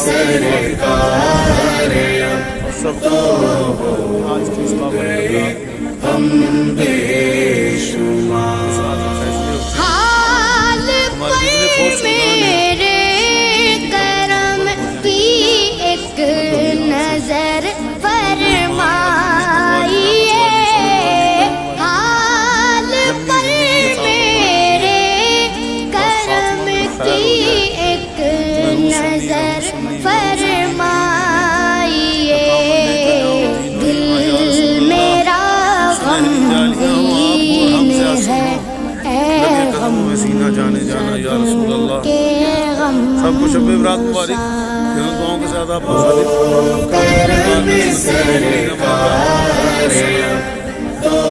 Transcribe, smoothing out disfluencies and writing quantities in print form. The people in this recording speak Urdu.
سرکار سب کو آج کی اس بابت ہم بے شمار حال پر میرے کرم کی ایک نظر فرمائیے، حال پر میرے کرم کی ایک نظر فرمائیے، دل میرا غمگین ہے، اے غم سینہ جانے جانا یا رسول اللہ، کے غم سب کو شب برات مبارک، پھر دعاؤں کے ساتھ آپ کرم سرکار